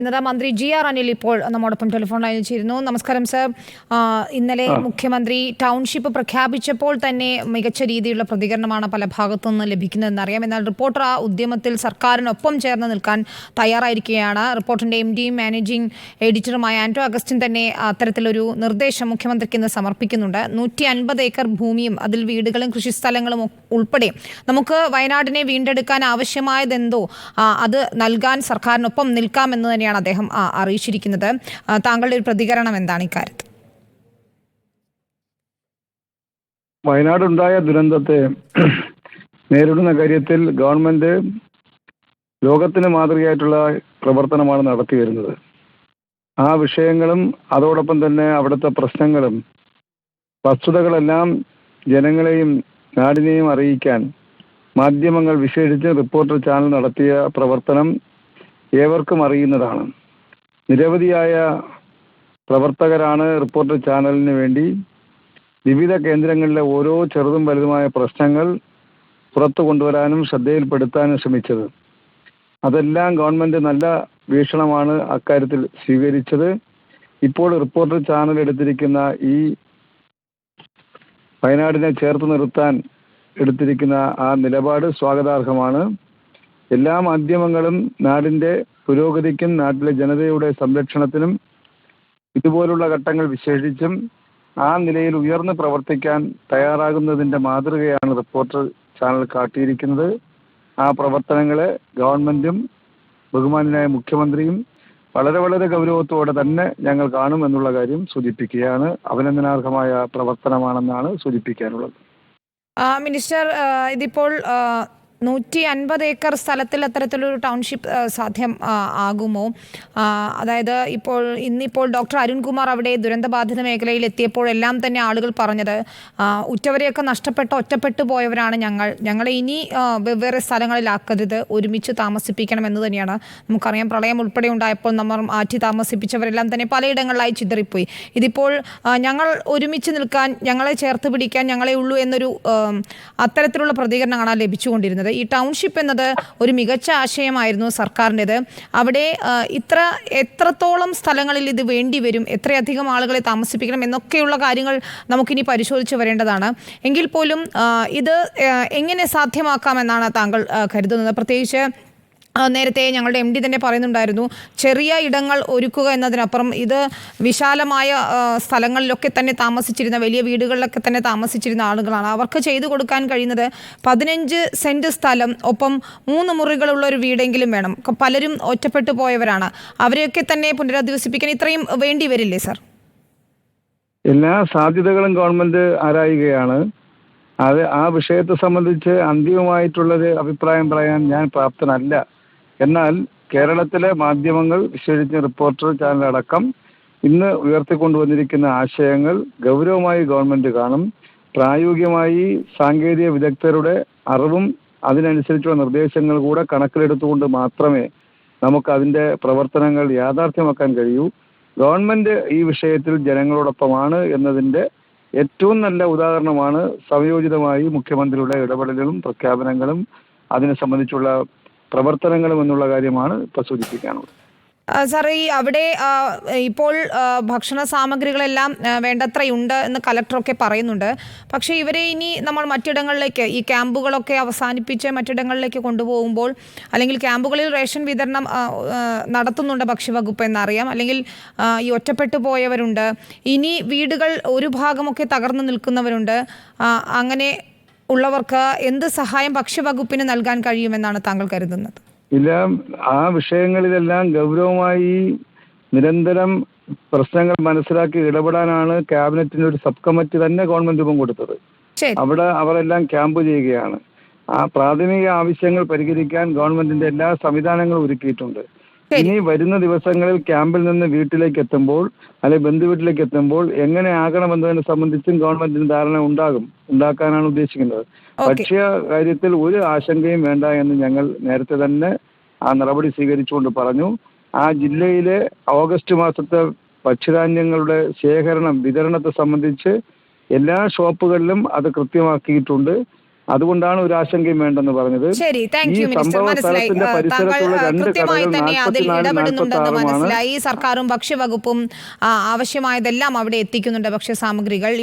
ഇന്നത്തെ മന്ത്രി ജി.ആർ. അനിൽ ഇപ്പോൾ നമ്മോടൊപ്പം ടെലിഫോൺ ലൈനിൽ ചേരുന്നു. നമസ്കാരം സർ. ഇന്നലെ മുഖ്യമന്ത്രി ടൗൺഷിപ്പ് പ്രഖ്യാപിച്ചപ്പോൾ തന്നെ മികച്ച രീതിയിലുള്ള പ്രതികരണമാണ് പല ഭാഗത്തു നിന്ന് ലഭിക്കുന്നതെന്ന് അറിയാം. എന്നാൽ റിപ്പോർട്ടർ ആ ഉദ്യമത്തിൽ സർക്കാരിനൊപ്പം ചേർന്ന് നിൽക്കാൻ തയ്യാറായിരിക്കുകയാണ്. റിപ്പോർട്ടറിന്റെ MDയും മാനേജിംഗ് എഡിറ്ററുമായ ആന്റോ അഗസ്റ്റിൻ തന്നെ അത്തരത്തിലൊരു നിർദ്ദേശം മുഖ്യമന്ത്രിക്ക് ഇന്ന് സമർപ്പിക്കുന്നുണ്ട്. 150 ഏക്കർ ഭൂമിയും അതിൽ വീടുകളും കൃഷിസ്ഥലങ്ങളും ഉൾപ്പെടെ നമുക്ക് വയനാടിനെ വീണ്ടെടുക്കാൻ ആവശ്യമായതെന്തോ അത് നൽകാൻ സർക്കാരിനൊപ്പം നിൽക്കാമെന്ന് തന്നെയാണ് അദ്ദേഹം അറിയിച്ചിരിക്കുന്നത്. താങ്കളുടെ ഒരു പ്രതികരണം എന്താണ് ഇക്കാര്യത്തിൽ? വയനാടുണ്ടായ ദുരന്തത്തെ നേരിടുന്ന കാര്യത്തിൽ ഗവൺമെന്റ് ലോകത്തിന് മാതൃകയായിട്ടുള്ള പ്രവർത്തനമാണ് നടത്തി വരുന്നത്. ആ വിഷയങ്ങളും അതോടൊപ്പം തന്നെ അവിടുത്തെ പ്രശ്നങ്ങളും വസ്തുതകളെല്ലാം ജനങ്ങളെയും നാടിനെയും അറിയിക്കാൻ മാധ്യമങ്ങൾ വിശേഷിച്ച് റിപ്പോർട്ടർ ചാനൽ നടത്തിയ പ്രവർത്തനം ഏവർക്കും അറിയുന്നതാണ്. നിരവധിയായ പ്രവർത്തകരാണ് റിപ്പോർട്ടർ ചാനലിന് വേണ്ടി വിവിധ കേന്ദ്രങ്ങളിലെ ഓരോ ചെറുതും വലുതുമായ പ്രശ്നങ്ങൾ പുറത്തു കൊണ്ടുവരാനും ശ്രദ്ധയിൽപ്പെടുത്താനും ശ്രമിച്ചത്. അതെല്ലാം ഗവൺമെന്റ് നല്ല വീക്ഷണമാണ് അക്കാര്യത്തിൽ സ്വീകരിച്ചത്. ഇപ്പോൾ റിപ്പോർട്ടർ ചാനൽ എടുത്തിരിക്കുന്ന ഈ വയനാടിനെ ചേർത്ത് നിർത്താൻ എടുത്തിരിക്കുന്ന ആ നിലപാട് സ്വാഗതാർഹമാണ്. എല്ലാ മാധ്യമങ്ങളും നാടിന്റെ പുരോഗതിക്കും നാട്ടിലെ ജനതയുടെ സംരക്ഷണത്തിനും ഇതുപോലുള്ള ഘട്ടങ്ങൾ വിശേഷിച്ചും ആ നിലയിൽ ഉയർന്നു പ്രവർത്തിക്കാൻ തയ്യാറാകുന്നതിന്റെ മാതൃകയാണ് റിപ്പോർട്ടർ ചാനൽ കാട്ടിയിരിക്കുന്നത്. ആ പ്രവർത്തനങ്ങളെ ഗവൺമെന്റും ബഹുമാന്യനായ മുഖ്യമന്ത്രിയും വളരെ വളരെ ഗൗരവത്തോടെ തന്നെ ഞങ്ങൾ കാണുമെന്നുള്ള കാര്യം സൂചിപ്പിക്കുകയാണ്. അഭിനന്ദനാർഹമായ പ്രവർത്തനമാണെന്നാണ് സൂചിപ്പിക്കാനുള്ളത്. മിനിസ്റ്റർ, ഇതിപ്പോൾ 150 ഏക്കർ സ്ഥലത്തിൽ അത്തരത്തിലൊരു ടൗൺഷിപ്പ് സാധ്യം ആകുമോ? അതായത് ഇന്നിപ്പോൾ ഡോക്ടർ അരുൺകുമാർ അവിടെ ദുരന്തബാധിത മേഖലയിൽ എത്തിയപ്പോഴെല്ലാം തന്നെ ആളുകൾ പറഞ്ഞത് ഉറ്റവരെയൊക്കെ ഒറ്റപ്പെട്ടു പോയവരാണ് ഞങ്ങളെ ഇനി വെവ്വേറെ സ്ഥലങ്ങളിലാക്കരുത്, ഒരുമിച്ച് താമസിപ്പിക്കണം എന്ന് തന്നെയാണ്. നമുക്കറിയാം, പ്രളയം ഉൾപ്പെടെ ഉണ്ടായപ്പോൾ നമ്മൾ മാറ്റി താമസിപ്പിച്ചവരെല്ലാം തന്നെ പലയിടങ്ങളിലായി ചിതറിപ്പോയി. ഇതിപ്പോൾ ഞങ്ങൾ ഒരുമിച്ച് നിൽക്കാൻ, ഞങ്ങളെ ചേർത്ത് പിടിക്കാൻ ഞങ്ങളെ ഉള്ളൂ എന്നൊരു അത്തരത്തിലുള്ള പ്രതികരണമാണ് ലഭിച്ചുകൊണ്ടിരുന്നത്. ഈ ടൗൺഷിപ്പ് എന്നത് ഒരു മികച്ച ആശയമായിരുന്നു സർക്കാരിൻ്റെത്. അവിടെ എത്രത്തോളം സ്ഥലങ്ങളിൽ ഇത് വേണ്ടി വരും, എത്രയധികം ആളുകളെ താമസിപ്പിക്കണം എന്നൊക്കെയുള്ള കാര്യങ്ങൾ നമുക്കിനി പരിശോധിച്ച് വരേണ്ടതാണ്. എങ്കിൽ പോലും ഇത് എങ്ങനെ സാധ്യമാക്കാമെന്നാണ് താങ്കൾ കരുതുന്നത്? പ്രത്യേകിച്ച് നേരത്തെ ഞങ്ങളുടെ MD തന്നെ പറയുന്നുണ്ടായിരുന്നു, ചെറിയ ഇടങ്ങൾ ഒരുക്കുക എന്നതിനപ്പുറം ഇത് വിശാലമായ സ്ഥലങ്ങളിലൊക്കെ തന്നെ താമസിച്ചിരുന്ന, വലിയ വീടുകളിലൊക്കെ തന്നെ താമസിച്ചിരുന്ന ആളുകളാണ്. അവർക്ക് ചെയ്തു കൊടുക്കാൻ കഴിയുന്നത് 15 സെന്റ് സ്ഥലം, ഒപ്പം 3 മുറികളുള്ള ഒരു വീടെങ്കിലും വേണം. പലരും ഒറ്റപ്പെട്ടു പോയവരാണ്. അവരെയൊക്കെ തന്നെ പുനരധിവസിപ്പിക്കാൻ ഇത്രയും വേണ്ടി വരില്ലേ സർ? എല്ലാ സാധ്യതകളും ഗവൺമെന്റ് ആരായുകയാണ്. ആ വിഷയത്തെ സംബന്ധിച്ച് അന്തിമമായിട്ടുള്ളൊരു അഭിപ്രായം പറയാൻ ഞാൻ പ്രാപ്തനല്ല. എന്നാൽ കേരളത്തിലെ മാധ്യമങ്ങൾ, വിശേഷിച്ച് റിപ്പോർട്ടർ ചാനൽ അടക്കം ഇന്ന് ഉയർത്തിക്കൊണ്ടുവന്നിരിക്കുന്ന ആശയങ്ങൾ ഗൗരവമായി ഗവൺമെന്റ് കാണും. പ്രായോഗികമായി സാങ്കേതിക വിദഗ്ധരുടെ അറിവും അതിനനുസരിച്ചുള്ള നിർദ്ദേശങ്ങൾ കൂടെ കണക്കിലെടുത്തുകൊണ്ട് മാത്രമേ നമുക്ക് അതിൻ്റെ പ്രവർത്തനങ്ങൾ യാഥാർത്ഥ്യമാക്കാൻ കഴിയൂ. ഗവൺമെന്റ് ഈ വിഷയത്തിൽ ജനങ്ങളോടൊപ്പമാണ് എന്നതിൻ്റെ ഏറ്റവും നല്ല ഉദാഹരണമാണ് സംയോജിതമായി മുഖ്യമന്ത്രിയുടെ ഇടപെടലുകളും പ്രഖ്യാപനങ്ങളും അതിനെ സംബന്ധിച്ചുള്ള പ്രവർത്തനങ്ങളും എന്നുള്ള കാര്യമാണ് ഇപ്പോൾ സൂചിപ്പിക്കാനുള്ളത്. സാർ, അവിടെ ഇപ്പോൾ ഭക്ഷണ സാമഗ്രികളെല്ലാം വേണ്ടത്രയുണ്ട് എന്ന് കലക്ടറൊക്കെ പറയുന്നുണ്ട്. പക്ഷേ ഇവരെ ഇനി നമ്മൾ മറ്റിടങ്ങളിലേക്ക്, ഈ ക്യാമ്പുകളൊക്കെ അവസാനിപ്പിച്ച് മറ്റിടങ്ങളിലേക്ക് കൊണ്ടുപോകുമ്പോൾ, അല്ലെങ്കിൽ ക്യാമ്പുകളിൽ റേഷൻ വിതരണം നടത്തുന്നുണ്ട് ഭക്ഷ്യവകുപ്പ് എന്നറിയാം, അല്ലെങ്കിൽ ഈ ഒറ്റപ്പെട്ടു പോയവരുണ്ട്, ഇനി വീടുകൾ ഒരു ഭാഗമൊക്കെ തകർന്നു നിൽക്കുന്നവരുണ്ട്. അങ്ങനെ ഉള്ളവർക്ക് എന്ത് സഹായം ഭക്ഷ്യവകുപ്പിന് നൽകാൻ കഴിയുമെന്നാണ് താങ്കൾ കരുതുന്നത്? ഇല്ല, ആ വിഷയങ്ങളിലെല്ലാം ഗൗരവമായി നിരന്തരം പ്രശ്നങ്ങൾ മനസ്സിലാക്കി ഇടപെടാനാണ് ക്യാബിനറ്റിന് ഒരു സബ് കമ്മിറ്റി തന്നെ ഗവൺമെന്റ് രൂപം കൊടുത്തത്. അവിടെ അവരെല്ലാം ക്യാമ്പ് ചെയ്യുകയാണ്. ആ പ്രാഥമിക ആവശ്യങ്ങൾ പരിഹരിക്കാൻ ഗവൺമെന്റിന്റെ എല്ലാ സംവിധാനങ്ങളും ഒരുക്കിയിട്ടുണ്ട്. ഇനി വരുന്ന ദിവസങ്ങളിൽ ക്യാമ്പിൽ നിന്ന് വീട്ടിലേക്ക് എത്തുമ്പോൾ, അല്ലെങ്കിൽ ബന്ധുവീട്ടിലേക്ക് എത്തുമ്പോൾ എങ്ങനെ ആകണമെന്നതിനെ സംബന്ധിച്ചും ഗവൺമെന്റിന് ധാരണ ഉണ്ടാക്കാനാണ് ഉദ്ദേശിക്കുന്നത്. ഭക്ഷ്യ കാര്യത്തിൽ ഒരു ആശങ്കയും വേണ്ട എന്ന് ഞങ്ങൾ നേരത്തെ തന്നെ ആ നടപടി സ്വീകരിച്ചുകൊണ്ട് പറഞ്ഞു. ആ ജില്ലയിലെ ഓഗസ്റ്റ് മാസത്തെ ഭക്ഷ്യധാന്യങ്ങളുടെ വിതരണത്തെ സംബന്ധിച്ച് എല്ലാ ഷോപ്പുകളിലും അത് കൃത്യമാക്കിയിട്ടുണ്ട്. അതുകൊണ്ടാണ് ഒരു ആശങ്കയും വേണ്ടെന്ന് പറഞ്ഞത്. ശരി, താങ്ക് യു മിനിസ്റ്റർ. മനസ്സിലായി. താങ്കൾ കൃത്യമായി തന്നെ അതിൽ ഇടപെടുന്നുണ്ടെന്ന് മനസ്സിലായി. സർക്കാരും ഭക്ഷ്യവകുപ്പും ആവശ്യമായതെല്ലാം അവിടെ എത്തിക്കുന്നുണ്ട്, ഭക്ഷ്യസാമഗ്രികൾ.